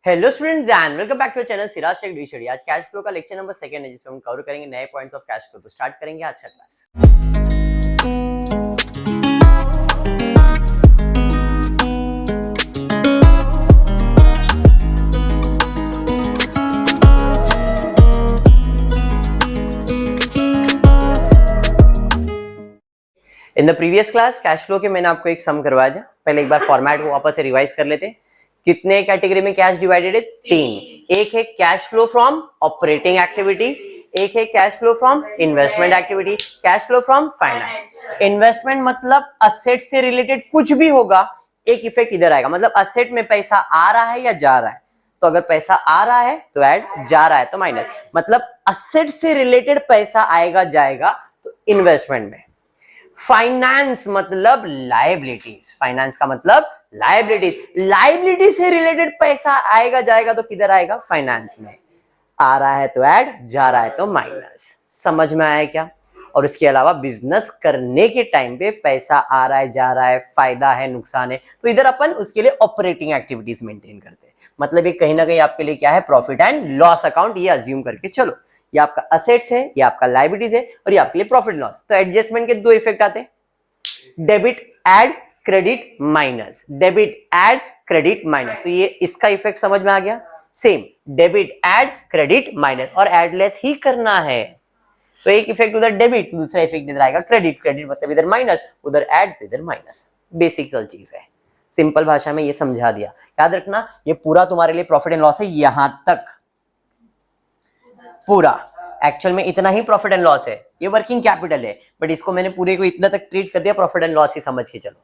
Hello students and welcome back to channel Siraj Shaikh the study. आज cash flow का lecture number 2 है जिसमें हम कवर करेंगे नए पॉइंट्स ऑफ कैश फ्लो। तो स्टार्ट करेंगे आज का class. In the previous class cash flow के मैंने आपको एक सम करवाया था। पहले एक बार फॉर्मेट को वापस से रिवाइज कर लेते। कितने कैटेगरी में कैश डिवाइडेड है? 3। एक है cash flow from operating activity, एक है cash flow from investment activity, cash flow from finance. Investment मतलब असेट से रिलेटेड कुछ भी होगा, एक इफेक्ट इधर आएगा। मतलब असेट में पैसा आ रहा है या जा रहा है, तो अगर पैसा आ रहा है तो ऐड, जा रहा है तो माइनस। मतलब असेट से रिलेटेड पैसा आएगा जाएगा तो इन्वेस्टमेंट में। फाइनेंस मतलब लायबिलिटीज, फाइनेंस का मतलब लायबिलिटीज। लायबिलिटी से रिलेटेड पैसा आएगा जाएगा तो किधर आएगा? फाइनेंस में। आ रहा है तो ऐड, जा रहा है तो माइनस। समझ में आया क्या? और उसके अलावा बिजनेस करने के टाइम पे पैसा आ रहा है जा रहा है, फायदा है नुकसान है, तो इधर अपन उसके लिए ऑपरेटिंग एक्टिविटीज मेंटेन करते हैं। मतलब ये कहीं ना कहीं आपके लिए क्या है? Profit and loss account. ये अज्यूम करके चलो, ये आपका असेट्स है, ये आपका लायबिलिटीज है और ये आपके लिए प्रॉफिट लॉस। तो एडजस्टमेंट के दो इफेक्ट आते हैं, debit add, credit minus. Debit add, credit minus. तो ये इसका इफेक्ट समझ में आ गया। Same debit add, credit minus, और ऐड लेस ही करना है। तो एक इफेक्ट उधर डेबिट, दूसरा इफेक्ट इधर आएगा क्रेडिट। क्रेडिट मतलब इधर माइनस, उधर ऐड तो इधर माइनस। बेसिक सल चीज है, सिंपल भाषा में ये समझा दिया। याद रखना ये पूरा तुम्हारे लिए प्रॉफिट एंड लॉस है, यहां तक पूरा। एक्चुअल में इतना ही प्रॉफिट एंड लॉस है, ये वर्किंग कैपिटल है, बट इसको मैंने पूरे को इतना तक ट्रीट कर दिया प्रॉफिट एंड लॉस ही समझ के चलो।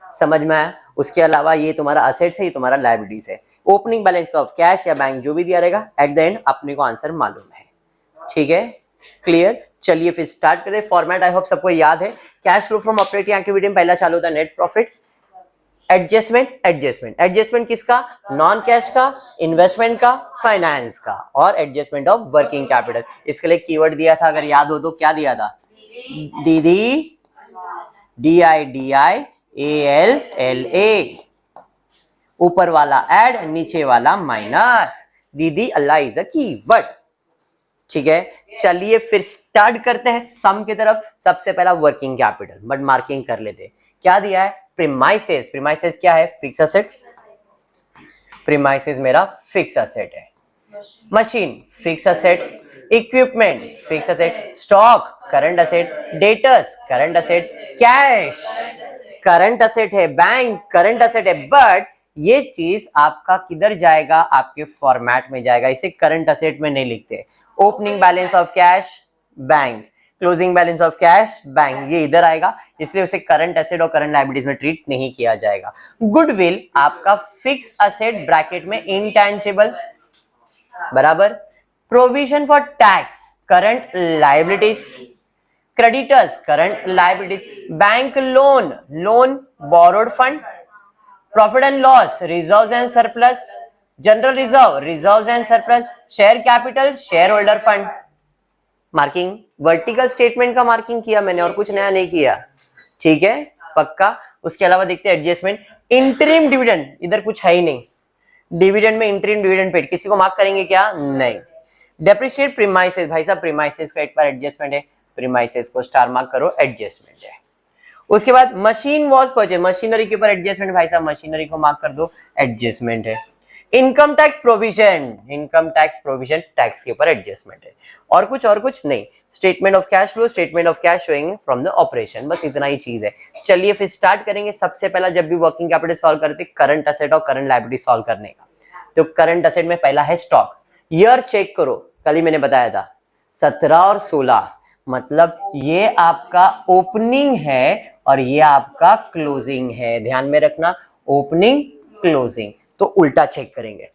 समझ में आया? उसके अलावा ये तुम्हारा असेट्स है, ये तुम्हारा लायबिलिटीज है। ओपनिंग बैलेंस ऑफ कैश या बैंक जो भी दिया रहेगा, एट द एंड अपने को आंसर मालूम है। ठीक है, क्लियर? चलिए फिर स्टार्ट करते हैं। फॉर्मेट आई होप सबको याद है। Cash flow from operating activity में पहला चालू होता है net profit. Adjustment, adjustment adjustment किसका? नॉन कैश का, इन्वेस्टमेंट का, फाइनेंस का। और एडजस्टमेंट ऑफ वर्किंग कैपिटल, इसके लिए कीवर्ड दिया था, अगर याद हो तो क्या दिया था? दीदी, DIDIALLA। ऊपर वाला ऐड, नीचे वाला माइनस। दीदी अल्लाह इज अ कीवर्ड। ठीक है, चलिए फिर स्टार्ट करते हैं सम की तरफ। सबसे पहला वर्किंग कैपिटल, बट मार्किंग कर लेते। क्या दिया है? प्रीमाइसेस। प्रीमाइसेस क्या है? Fix asset. प्रीमाइसेस मेरा फिक्स असेट है। Machine fix asset, equipment fix asset, stock current asset, debtors current asset, cash current asset है, बैंक करंट असेट है। बट ये चीज आपका किधर जाएगा? आपके फॉर्मेट में जाएगा, इसे करंट असेट में नहीं लिखते। Opening balance of cash bank, closing balance of cash bank, ये इधर आएगा, इसलिए उसे करंट एसेट और करंट लायबिलिटीज में ट्रीट नहीं किया जाएगा। गुडविल आपका फिक्स असेट ब्रैकेट में इंटेंजिबल बराबर। Provision for tax current liabilities, creditors current liabilities, bank loan, loan borrowed fund, profit and loss reserves and surplus, general reserve reserves and surplus, share capital share holder fund. Marking vertical statement का marking किया मैंने और कुछ नया नहीं किया। ठीक है, पक्का। उसके अलावा देखते हैं एडजस्टमेंट। इंटरिम डिविडेंड, इधर कुछ है ही नहीं। डिविडेंड में इंटरिम डिविडेंड पेड, किसी को मार्क करेंगे क्या? नहीं। डेप्रिशिएट प्रीमाइसेस, भाई साहब प्रीमाइसेस का एक बार एडजस्टमेंट है, प्रीमाइसेस को स्टार मार्क करो, एडजस्टमेंट है। उसके बाद मशीन वॉज परचेज, मशीनरी के ऊपर एडजस्टमेंट, भाई साहब मशीनरी को मार्क कर दो, एडजस्टमेंट है। Income tax provision, income tax provision tax के ऊपर एडजस्टमेंट है। और कुछ नहीं। Statement of cash flow, statement of cash showing from the operation, बस इतना ही चीज है। चलिए फिर स्टार्ट करेंगे। सबसे पहला जब भी वर्किंग कैपिटल सॉल्व करते करंट असेट और करंट लायबिलिटी सॉल्व करने का, तो करंट असेट में पहला है स्टॉक। ईयर चेक करो, कल ही मैंने बताया था 17 और 16, मतलब ये आपका ओपनिंग है और ये आपका क्लोजिंग है। ध्यान में रखना, ओपनिंग क्लोजिंग, तो उल्टा चेक करेंगे।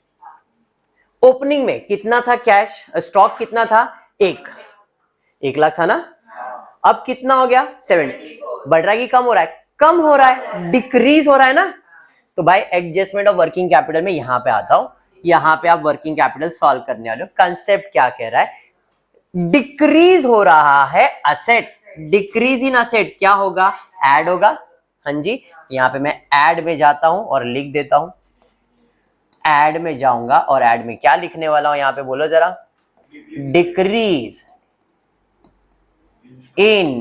ओपनिंग में कितना था कैश, स्टॉक कितना था? 1 लाख था ना। अब कितना हो गया? 70। बढ़ रहा है कि कम हो रहा है? कम हो रहा है, डिक्रीज हो रहा है ना। तो भाई एडजस्टमेंट ऑफ वर्किंग कैपिटल में यहां पे आता हूं, यहां पे आप वर्किंग कैपिटल सॉल्व करने वाले हो। कंसेप्ट क्या कह रहा है? डिक्रीज हो रहा है असेट, डिक्रीज इन असेट क्या होगा? ऐड होगा। हाँ जी, यहां पे मैं ऐड में जाता हूं और लिख देता हूं ऐड में जाऊंगा और ऐड में क्या लिखने वाला हूं यहां पे बोलो जरा, decrease in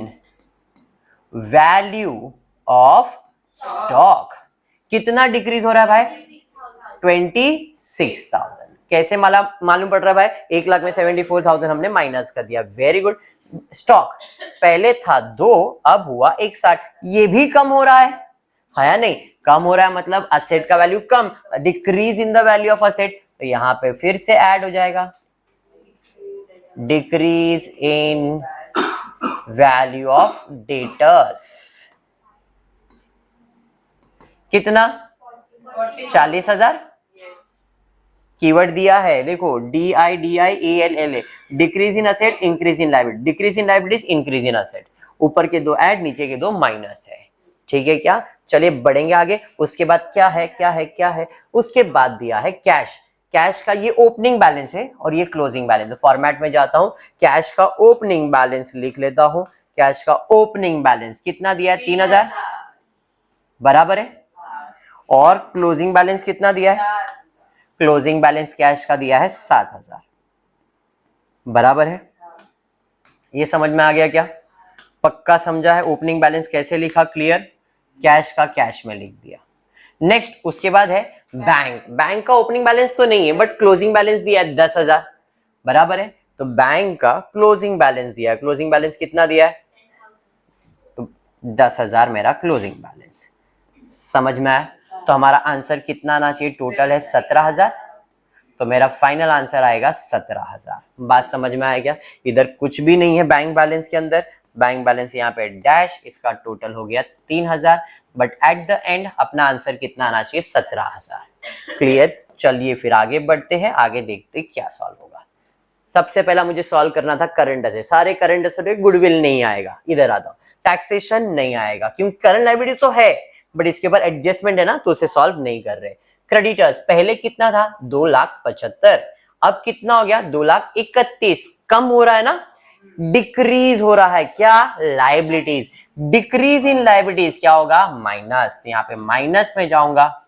value of stock. कितना डिक्रीज हो रहा है भाई? 26,000। कैसे मालूम पड़ रहा है भाई? 1 लाख में 74,000 हमने माइनस कर दिया। Very good. स्टॉक पहले था 2, अब हुआ 61। ये भी कम हो रहा है या नहीं? कम हो रहा है मतलब असेट का value come, decrease in the value of asset. तो यहां पे फिर से ऐड हो जाएगा, decrease in value of debtors. कितना? 40,000। कीवर्ड दिया है देखो, DIDIALLA, decrease in asset, increase in liability, decrease in liabilities, increase in asset. ऊपर के 2 ऐड, नीचे के 2 माइनस है। ठीक है क्या? चलिए बढ़ेंगे आगे। उसके बाद क्या है? उसके बाद दिया है कैश। कैश का ये ओपनिंग बैलेंस है और ये क्लोजिंग बैलेंस है। फॉर्मेट में जाता हूं, कैश का ओपनिंग बैलेंस लिख लेता हूं। कैश का ओपनिंग बैलेंस कितना दिया है? 3,000 बराबर है। और क्लोजिंग बैलेंस कितना दिया है? क्लोजिंग बैलेंस कैश का दिया है 7,000 बराबर है। ये समझ में आ गया क्या? पक्का समझा है? ओपनिंग बैलेंस कैसे लिखा? क्लियर। कैश का कैश में लिख दिया। नेक्स्ट उसके बाद है बैंक। बैंक का ओपनिंग बैलेंस तो नहीं है बट क्लोजिंग बैलेंस दिया है 10,000 बराबर है। तो बैंक का क्लोजिंग बैलेंस दिया है। क्लोजिंग बैलेंस कितना दिया है? तो 10,000 मेरा क्लोजिंग बैलेंस। समझ में आया? तो हमारा आंसर कितना आना चाहिए? टोटल है 17,000। तो मेरा फाइनल आंसर आएगा 17,000। बात समझ में आया क्या? इधर कुछ भी नहीं है बैंक बैलेंस के अंदर। बैंक बैलेंस यहाँ पे डैश, इसका टोटल हो गया 3,000। बट एट द एंड अपना आंसर कितना आना चाहिए? 17,000। क्लियर। चलिए फिर आगे बढ़ते हैं, आगे देखते क्या सॉल्व होगा। सबसे पहला मुझे सॉल्व करना था करंट असेट। सारे करंट असेट गुडविल नहीं आएगा, इधर आता हूं। टैक्सेशन नहीं आएगा क्योंकि करंट लायबिलिटीज तो है बट इसके ऊपर एडजस्टमेंट है ना, तो उसे सॉल्व नहीं कर रहे। क्रेडिटर्स पहले कितना था? 2,75,000। अब कितना हो गया? 2,31,000। कम हो रहा है ना, डिक्रीज हो रहा है। क्या? लायबिलिटीज। डिक्रीज इन लायबिलिटीज क्या होगा? माइनस। तो यहां पे माइनस में जाऊंगा,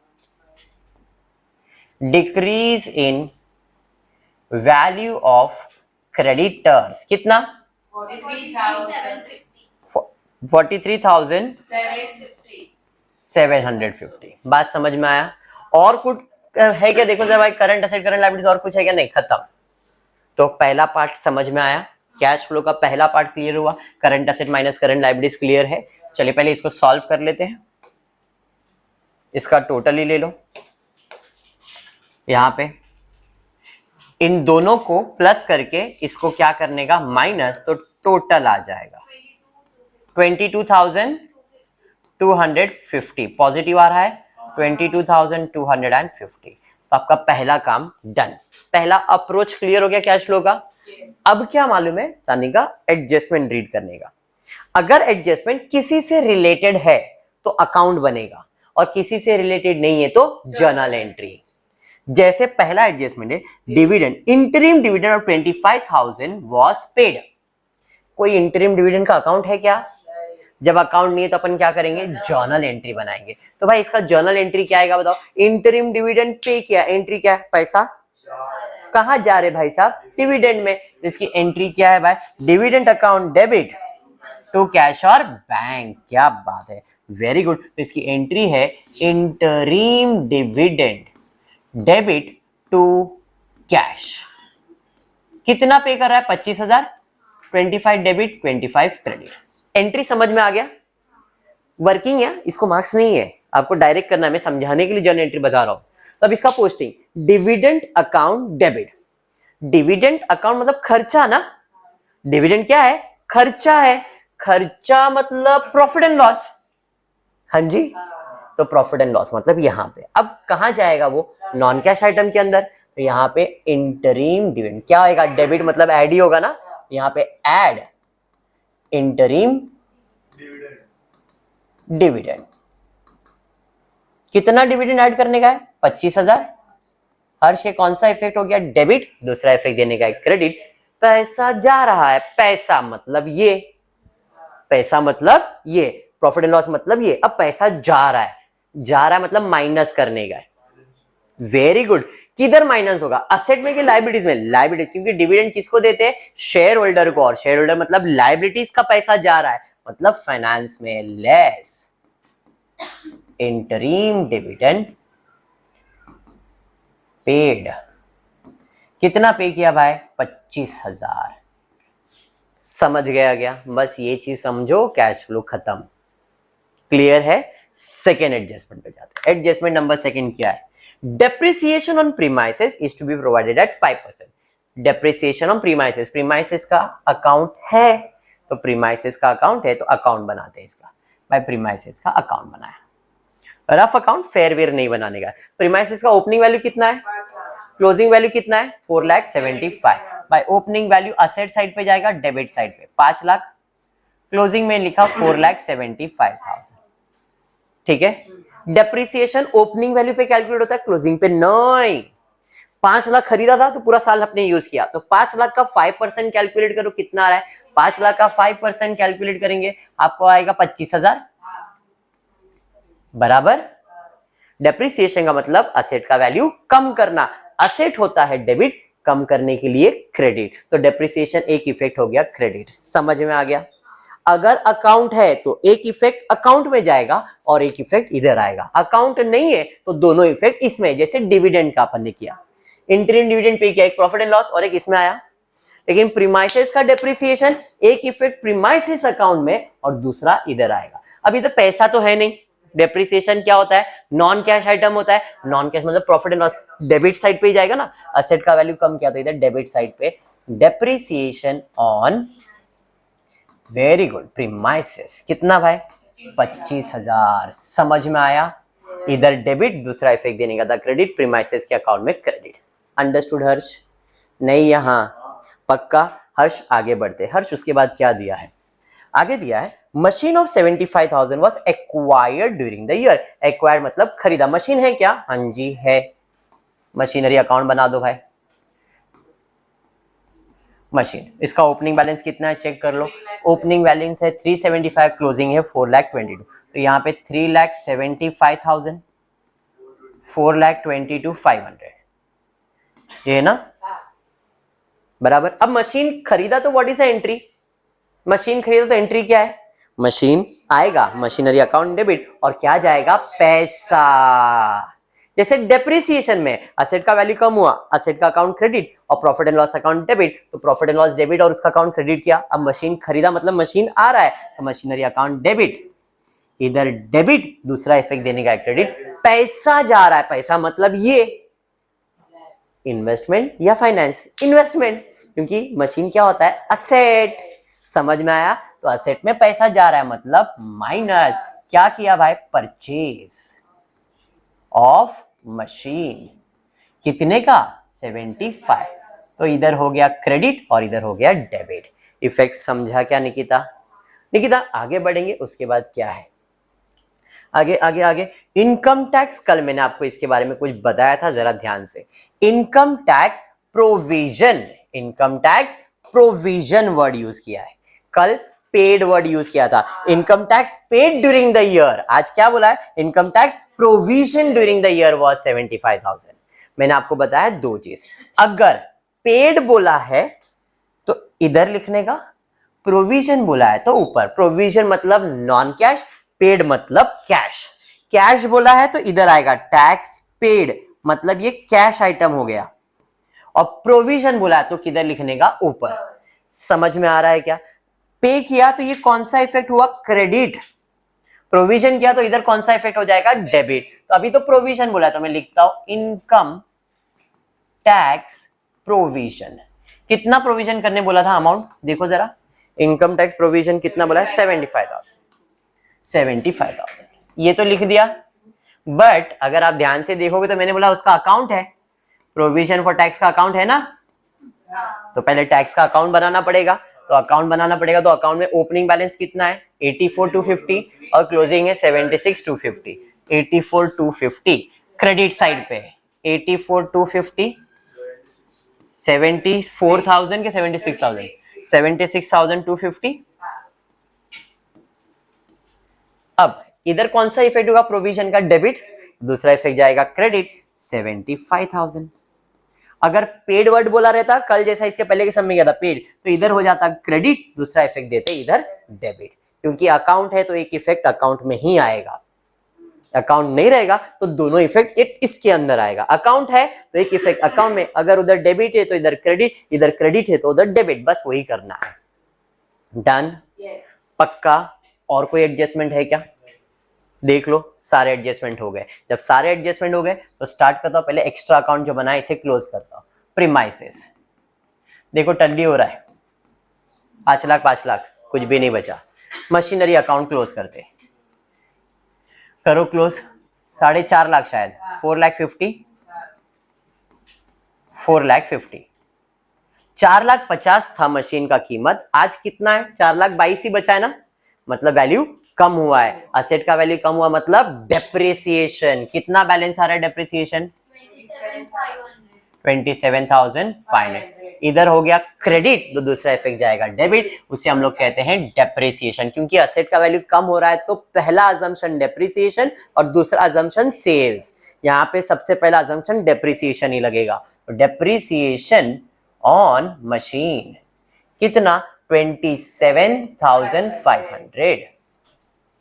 decrease in value of creditors कितना? 43,750। बात समझ में आया? और कुछ है क्या? देखो जरा भाई, करंट असेट करंट लायबिलिटीज और कुछ है क्या? नहीं, खत्म। तो पहला पार्ट समझ में आया, कैश फ्लो का पहला पार्ट क्लियर हुआ। Current asset minus current liabilities clear है। चलिए पहले इसको सॉल्व कर लेते हैं। इसका टोटल ही ले लो। यहां पे इन दोनों को प्लस करके इसको क्या करने का? माइनस। तो टोटल आ जाएगा 22,250। पॉजिटिव आ रहा है 22,250। तो आपका पहला काम डन। पहला अप्रोच क्लियर हो गया कैश फ्लो का। अब क्या मालूम है सानी का? एडजस्टमेंट रीड करने का। अगर एडजस्टमेंट किसी से रिलेटेड है तो अकाउंट बनेगा और किसी से रिलेटेड नहीं है तो जर्नल एंट्री। जैसे पहला एडजस्टमेंट है dividend, interim dividend of 25,000 was paid. कोई इंटरिम डिविडेंड का अकाउंट है क्या? जब अकाउंट नहीं है तो अपन क्या करेंगे? जर्नल एंट्री बनाएंगे। तो भाई इसका जर्नल एंट्री क्या आएगा बताओ? इंटरिम डिविडेंड पे किया, एंट्री क्या है? पैसा कहां जा रहे भाई साहब? डिविडेंड में। इसकी एंट्री क्या है भाई? Dividend account debit to cash और बैंक। क्या बात है, वेरी गुड। तो इसकी एंट्री है interim dividend debit to cash. कितना पे कर रहा है? 25,000। 25 डेबिट 25 क्रेडिट। एंट्री समझ में आ गया? वर्किंग है, इसको मार्क्स नहीं है, आपको डायरेक्ट करना है। मैं समझाने के लिए जर्नल एंट्री बता रहा हूं। तो अब इसका posting dividend account debit. Dividend account मतलब खर्चा ना। डिविडेंड क्या है? खर्चा है। खर्चा मतलब प्रॉफिट एंड लॉस। हाँ जी, तो प्रॉफिट एंड लॉस मतलब यहां पे। अब कहां जाएगा वो? नॉन कैश आइटम के अंदर। तो यहां पे इंटरिम डिविडेंड क्या होगा? डेबिट मतलब ऐड ही होगा ना। यहां पे ऐड इंटरिम डिविडेंड। कितना डिविडेंड ऐड करने का है? 25,000। हर शेयर कौन सा इफेक्ट हो गया? डेबिट। दूसरा इफेक्ट देने का है क्रेडिट। पैसा जा रहा है, पैसा मतलब ये, पैसा मतलब ये, प्रॉफिट एंड लॉस मतलब ये। अब पैसा जा रहा है, जा रहा है मतलब माइनस करने का है। Very good. किधर माइनस होगा, असेट में कि लाइबिलिटीज में? लाइबिलिटीज, क्योंकि डिविडेंड किसको देते हैं? शेयर होल्डर को, और शेयर होल्डर मतलब लाइबिलिटीज का पैसा जा रहा है, मतलब फाइनेंस में। Less interim dividend paid. कितना पे किया भाई? 25,000। समझ गया? बस ये चीज समझो, कैश फ्लो खत्म। क्लियर है? सेकेंड एडजस्टमेंट पे जाते हैं। एडजस्टमेंट नंबर सेकेंड क्या है? Depreciation on premises is to be provided at 5%। Depreciation on premises, premises का अकाउंट है तो प्रीमाइसेस का अकाउंट है तो अकाउंट बनाते हैं इसका। भाई प्रीमाइसेस का अकाउंट बनाया, रफ अकाउंट, फेयरवेयर नहीं बनाने का। प्रीमाइसेस का ओपनिंग वैल्यू कितना है? क्लोजिंग वैल्यू कितना है? 4,75,000। भाई ओपनिंग वैल्यू असेट साइड पे जाएगा, डेबिट साइड पे 5 लाख, क्लोजिंग में लिखा 4,75,000। ठीक है। डेप्रिसिएशन ओपनिंग वैल्यू पे कैलकुलेट होता है, क्लोजिंग पे नहीं। 5 लाख खरीदा था तो पूरा साल अपने यूज किया, तो 5 लाख का 5% कैलकुलेट करो, कितना आ रहा है? 5 लाख का 5% कैलकुलेट करेंगे आपको आएगा 25,000। बराबर। डेप्रिसिएशन का मतलब असेट का वैल्यू कम करना, असेट होता है डेबिट, कम करने के लिए क्रेडिट, तो डेप्रिसिएशन एक इफेक्ट हो गया क्रेडिट। समझ में आ गया? अगर अकाउंट है तो एक इफेक्ट अकाउंट में जाएगा और एक इफेक्ट इधर आएगा। अकाउंट नहीं है तो दोनों इफेक्ट इसमें, जैसे डिविडेंड का अपन ने किया, इंटरिम डिविडेंड पे किया, एक प्रॉफिट एंड लॉस और एक इसमें आया। लेकिन प्रीमाइसेस का डेप्रिसिएशन, एक इफेक्ट प्रीमाइसेस अकाउंट में और दूसरा इधर आएगा। अब इधर पैसा तो है नहीं, डेप्रिसिएशन क्या होता है? नॉन कैश आइटम होता है। नॉन कैश मतलब profit and loss debit side पे ही जाएगा ना, असेट का वैल्यू कम किया तो इधर डेबिट साइड पे। Depreciation on, very good, premises कितना भाई? 25,000। समझ में आया? इधर डेबिट, दूसरा इफेक्ट देने का था क्रेडिट, प्रीमाइसेस के अकाउंट में क्रेडिट। अंडरस्टूड हर्ष? नहीं यहां पक्का? हर्ष आगे बढ़ते। हर्ष उसके बाद क्या दिया है? आगे दिया है machine of 75,000 was acquired during the year. Acquired मतलब खरीदा। मशीन है क्या? हाँ जी है। मशीनरी अकाउंट बना दो भाई। मशीन, इसका ओपनिंग बैलेंस कितना है चेक कर लो। ओपनिंग बैलेंस है 375, क्लोजिंग है 4,22,000, तो यहाँ पे 3,75,000, 4,22,500, ये है ना? बराबर। अब मशीन खरीदा तो what is the entry? Machine खरीदा तो एंट्री क्या है? मशीन आएगा, मशीनरी अकाउंट डेबिट, और क्या जाएगा? पैसा। जैसे डेप्रिसिएशन में असेट का वैल्यू कम हुआ, असेट का अकाउंट क्रेडिट, और profit and loss account debit, तो प्रॉफिट एंड लॉस डेबिट और उसका अकाउंट क्रेडिट किया। अब मशीन खरीदा मतलब मशीन आ रहा है तो मशीनरी अकाउंट डेबिट, इधर डेबिट, दूसरा इफेक्ट देने का क्रेडिट, पैसा जा रहा है। पैसा मतलब ये इन्वेस्टमेंट या फाइनेंस? इन्वेस्टमेंट, क्योंकि मशीन क्या होता है? असेट। समझ में आया? तो असेट में पैसा जा रहा है मतलब माइनस। क्या किया भाई? Purchase of machine. कितने का? 75। तो इधर हो गया क्रेडिट और इधर हो गया डेबिट। इफेक्ट समझा क्या निकिता? निकिता आगे बढ़ेंगे, उसके बाद क्या है? आगे आगे आगे इनकम टैक्स। कल मैंने आपको इसके बारे में कुछ बताया था, जरा ध्यान से। Income tax provision, income tax provision word use किया है, कल पेड वर्ड यूज किया था। Income tax paid during the year, आज क्या बोला है? Income tax provision during the year was 75,000। मैंने आपको बताया दो चीज, अगर पेड बोला है तो इधर लिखने का, प्रोविजन बोला है तो ऊपर। प्रोविजन मतलब नॉन कैश, पेड मतलब कैश। कैश बोला है तो इधर आएगा टैक्स पेड, मतलब ये कैश आइटम हो गया, और प्रोविजन बोला है तो किधर लिखने का? ऊपर। समझ में आ रहा है क्या? पे किया तो ये कौन सा इफेक्ट हुआ? क्रेडिट। प्रोविजन किया तो इधर कौन सा इफेक्ट हो जाएगा? डेबिट। तो अभी तो प्रोविजन बोला है तो मैं लिखता हूं इनकम टैक्स प्रोविजन। कितना प्रोविजन करने बोला था? अमाउंट देखो जरा, इनकम टैक्स प्रोविजन कितना बोला है? 75,000। 75,000 ये तो लिख दिया, बट अगर आप ध्यान से देखोगे तो मैंने बोला उसका अकाउंट है, प्रोविजन फॉर टैक्स का अकाउंट है ना, तो पहले टैक्स का अकाउंट बनाना पड़ेगा। तो अकाउंट बनाना पड़ेगा तो अकाउंट में ओपनिंग बैलेंस कितना है? 84,250 और क्लोजिंग है 76,250। 84,250 क्रेडिट साइड पे, 84,250, 74,000 के 76,000, 76,250। अब इधर कौन सा इफेक्ट होगा? प्रोविजन का डेबिट, दूसरा इफेक्ट जाएगा क्रेडिट, 75,000। अगर पेड वर्ड बोला रहता कल जैसा इसके पहले के समय में गया था पेड, तो इधर हो जाता क्रेडिट, दूसरा इफेक्ट देते इधर डेबिट। क्योंकि अकाउंट है तो एक इफेक्ट अकाउंट में ही आएगा, अकाउंट नहीं रहेगा तो दोनों इफेक्ट एक इसके अंदर आएगा। अकाउंट है तो एक इफेक्ट अकाउंट में, अगर उधर डेबिट है तो इधर क्रेडिट है तो उधर डेबिट, बस वही करना है। डन? पक्का? और कोई एडजस्टमेंट है क्या? देख लो, सारे एडजस्टमेंट हो गए। जब सारे एडजस्टमेंट हो गए तो स्टार्ट करता हूं, पहले एक्स्ट्रा अकाउंट जो बना है इसे क्लोज करता हूं। प्रीमाइसेस देखो टड्डी हो रहा है, 5 लाख 5 लाख, कुछ भी नहीं बचा। मशीनरी अकाउंट क्लोज करते, करो क्लोज। 4.5 लाख शायद, 4,50,000, 4,50,000। 4,50,000 था मशीन का कीमत, आज कितना है? 4,22,000 ही बचा है ना, मतलब वैल्यू कम हुआ है। असेट का वैल्यू कम हुआ मतलब डेप्रिसिएशन। कितना बैलेंस आ रहा है डेप्रिसिएशन? 27,500। इधर हो गया क्रेडिट तो दूसरा इफेक्ट जाएगा डेबिट, उसे हम लोग कहते हैं डेप्रिसिएशन। क्योंकि असेट का वैल्यू कम हो रहा है तो पहला अजम्पशन डेप्रिसिएशन और दूसरा अजम्पशन सेल्स। यहाँ पे सबसे पहला अजम्पशन डेप्रिसिएशन ही लगेगा, तो डेप्रिसिएशन ऑन मशीन कितना? 27,500।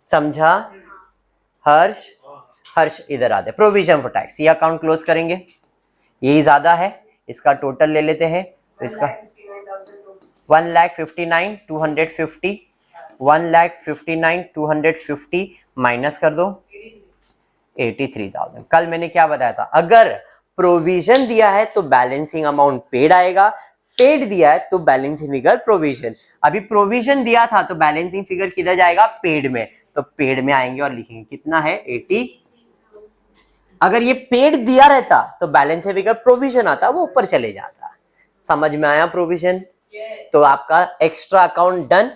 समझा हर्ष? हर्ष इधर आते। प्रोविजन फॉर टैक्स, ये अकाउंट क्लोज करेंगे, यही ज्यादा है, इसका टोटल ले लेते हैं। तो इसका 1,59,250, 1,59,250 माइनस कर दो 83,000। कल मैंने क्या बताया था? अगर प्रोविजन दिया है तो बैलेंसिंग अमाउंट पेड आएगा, पेड दिया है तो बैलेंसिंग फिगर प्रोविजन। अभी प्रोविजन दिया था तो बैलेंसिंग फिगर किधर जाएगा? पेड में, तो पेड में आएंगे और लिखेंगे कितना है? 80। अगर ये पेड दिया रहता तो बैलेंस फिगर प्रोविजन आता, वो ऊपर चले जाता। समझ में आया प्रोविजन? तो आपका एक्स्ट्रा अकाउंट डन।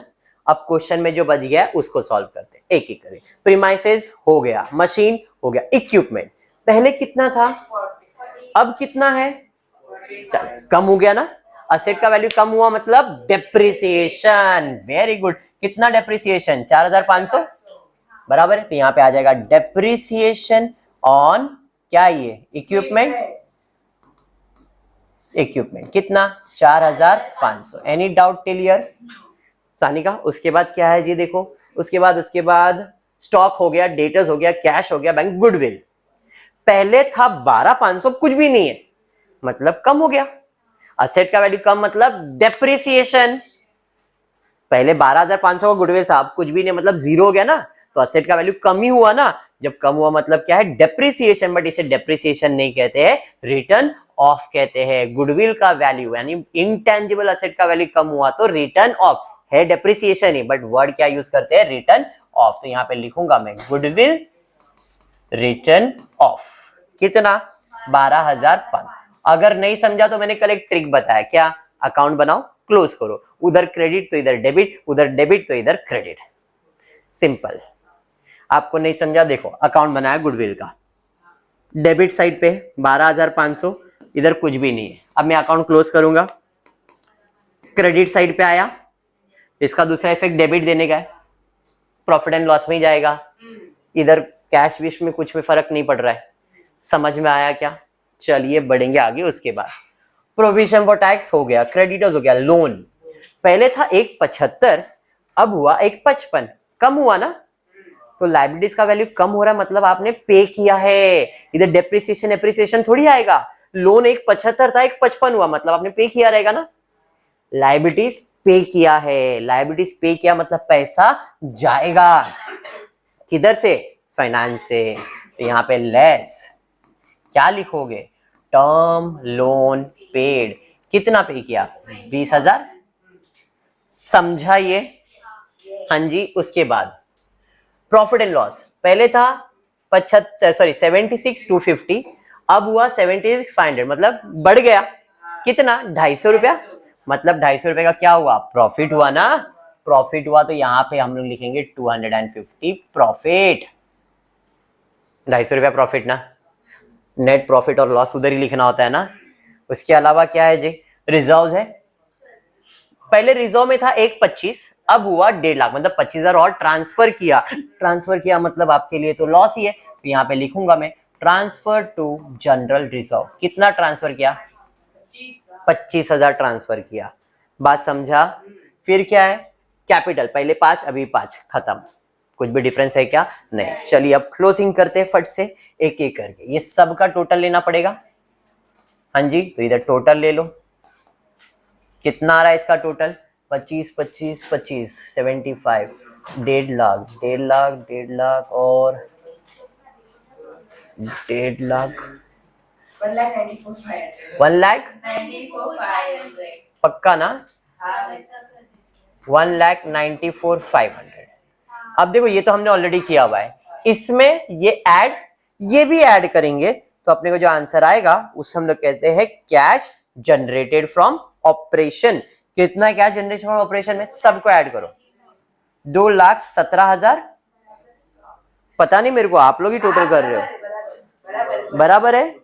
अब क्वेश्चन में जो बच गया है उसको सॉल्व करते हैं, एक एक करें। प्रीमाइसेस हो गया, मशीन हो गया, इक्विपमेंट पहले कितना था, अब कितना है? चलो कम हो गया ना, असेट का वैल्यू कम हुआ मतलब डेप्रिसिएशन। Very good. कितना डेप्रिसिएशन? 4,500 बराबर है, तो यहाँ पे आ जाएगा डेप्रिसिएशन ऑन क्या? ये इक्विपमेंट, इक्विपमेंट कितना? 4,500। Any doubt till here Sanika? उसके बाद क्या है जी? देखो उसके बाद स्टॉक हो गया, डेटर्स हो गया, कैश हो गया, बैंक गुडविल। पहले था 12,500, कुछ भी नहीं है मतलब कम हो गया। असेट का वैल्यू कम मतलब डेप्रिसिएशन। पहले 12,500 का गुडविल था, अब कुछ भी नहीं मतलब जीरो हो गया ना, तो असेट का वैल्यू कम ही हुआ ना। जब कम हुआ मतलब क्या है? डेप्रिसिएशन। बट इसे डेप्रिसिएशन नहीं कहते हैं, रिटर्न ऑफ कहते हैं। गुडविल का वैल्यू यानी इंटेंजिबल असेट का वैल्यू कम हुआ तो रिटर्न ऑफ है, डेप्रिसिएशन ही, बट वर्ड क्या यूज करते हैं? Return of. तो यहाँ पे लिखूंगा मैं गुडविल रिटर्न ऑफ। कितना? 12,500। अगर नहीं समझा तो मैंने कल एक ट्रिक बताया, क्या? अकाउंट बनाओ, क्लोज करो, उधर क्रेडिट तो इधर डेबिट, उधर डेबिट तो इधर क्रेडिट। सिंपल। आपको नहीं समझा? देखो अकाउंट बनाया गुडविल का, डेबिट साइड पे 12,500, इधर कुछ भी नहीं है। अब मैं अकाउंट क्लोज करूंगा, क्रेडिट साइड पे आया, इसका दूसरा इफेक्ट डेबिट देने का है, प्रॉफिट एंड लॉस में ही जाएगा। इधर कैश विश में कुछ में फर्क नहीं पड़ रहा है। समझ में आया क्या? चलिए बढ़ेंगे आगे। उसके बाद प्रोविजन फॉर टैक्स हो गया, क्रेडिटर्स हो गया, लोन पहले था 1,75, अब हुआ 1,55, कम हुआ ना, तो लायबिलिटीज का वैल्यू कम हो रहा है मतलब आपने पे किया है। इधर डेप्रिसिएशन एप्रिसिएशन थोड़ी आएगा। लोन 1,75 था, 1,55 हुआ मतलब आपने पे किया रहेगा ना। लायबिलिटीज पे किया है, लायबिलिटीज पे किया मतलब पैसा जाएगा किधर से? फाइनेंस से। तो यहाँ पे लेस क्या लिखोगे? Term loan paid. कितना पे किया? 20,000। समझा ये? हाँ जी। उसके बाद प्रॉफिट एंड लॉस पहले था 76,250, अब हुआ 76,500 मतलब बढ़ गया कितना? 250 रुपया। मतलब 250 रुपए का क्या हुआ? प्रॉफिट हुआ ना। प्रॉफिट हुआ तो यहाँ पे हम लोग लिखेंगे 250 प्रॉफिट। 250 रुपया प्रॉफिट ना, नेट प्रॉफिट और लॉस उधर ही लिखना होता है ना। उसके अलावा क्या है जी? रिजर्व है, पहले रिजर्व में था 1,25, अब हुआ 1.5 लाख मतलब 25,000 और ट्रांसफर किया। ट्रांसफर किया मतलब आपके लिए तो लॉस ही है, तो यहाँ पे लिखूंगा मैं ट्रांसफर टू जनरल रिजर्व। कितना ट्रांसफर किया? 25,000 ट्रांसफर किया। बात समझा? फिर क्या है? कैपिटल पहले 5 अभी 5 खत्म। कुछ भी डिफरेंस है क्या? नहीं। चलिए अब क्लोजिंग करते हैं फट से एक एक करके। ये सब का टोटल लेना पड़ेगा। हाँ जी, तो इधर टोटल ले लो। कितना आ रहा है इसका टोटल? 25 25 25 75, 1.5 लाख 1.5 लाख 1.5 लाख और 1.5 लाख 1 लाख पक्का ना? 1,94,500। अब देखो ये तो हमने ऑलरेडी किया हुआ है, इसमें ये भी ऐड करेंगे तो अपने को जो आंसर आएगा उसे हम लोग कहते हैं कैश जनरेटेड फ्रॉम ऑपरेशन। कितना कैश जनरेशन फ्रॉम ऑपरेशन में? सबको ऐड करो। 2,17,000। पता नहीं मेरे को, आप लोग ही टोटल कर रहे हो। बराबर है?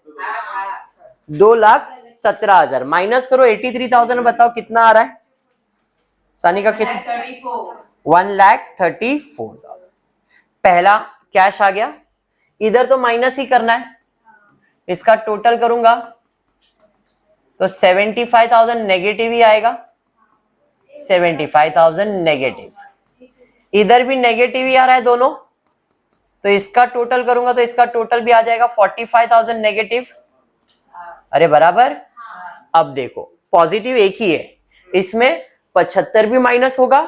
2,17,000 माइनस करो 83,000। बताओ कितना आ रहा है सानी का? कितना? 1,34,000। पहला कैश आ गया। इधर तो माइनस ही करना है, इसका टोटल करूंगा तो 75,000 नेगेटिव ही आएगा। 75,000 नेगेटिव। इधर भी नेगेटिव ही आ रहा है दोनों, तो इसका टोटल करूंगा तो इसका टोटल भी आ जाएगा 45,000 नेगेटिव। अरे बराबर। अब देखो पॉजिटिव एक ही है, इसमें 75 भी माइनस होगा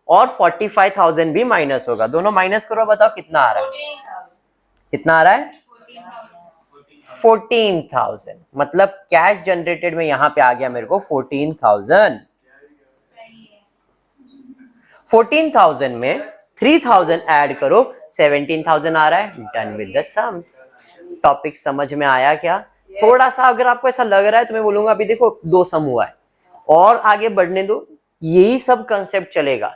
और 45,000 भी माइनस होगा। दोनों माइनस करो, बताओ कितना आ रहा है? कितना आ रहा है? 14,000। मतलब कैश जनरेटेड में यहां पे आ गया मेरे को 14,000। 14,000 में 3,000 ऐड करो, 17,000 आ रहा है। Done with the sum. Topic समझ में आया क्या? थोड़ा सा अगर आपको ऐसा लग रहा है तो मैं बोलूंगा अभी देखो 2 सम हुआ है और आगे बढ़ने दो, यही सब कंसेप्ट चलेगा।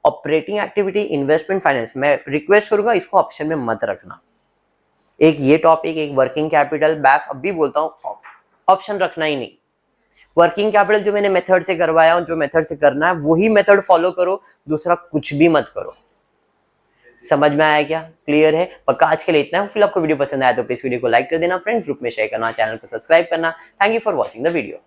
ऑपरेटिंग एक्टिविटी, इन्वेस्टमेंट, फाइनेंस, मैं रिक्वेस्ट करूंगा इसको ऑप्शन में मत रखना। एक ये टॉपिक, एक वर्किंग कैपिटल, बैफ अब भी बोलता हूं ऑप्शन रखना ही नहीं। वर्किंग कैपिटल जो मैंने मेथड से करवाया, जो मेथड से करना है वही मेथड फॉलो करो, दूसरा कुछ भी मत करो। समझ में आया क्या? क्लियर है? पक्का आज के लिए इतना है। फिर आपको वीडियो पसंद आया तो प्लीज वीडियो को लाइक कर देना, फ्रेंड्स ग्रुप में शेयर करना, चैनल को सब्सक्राइब करना। Thank you for watching the video.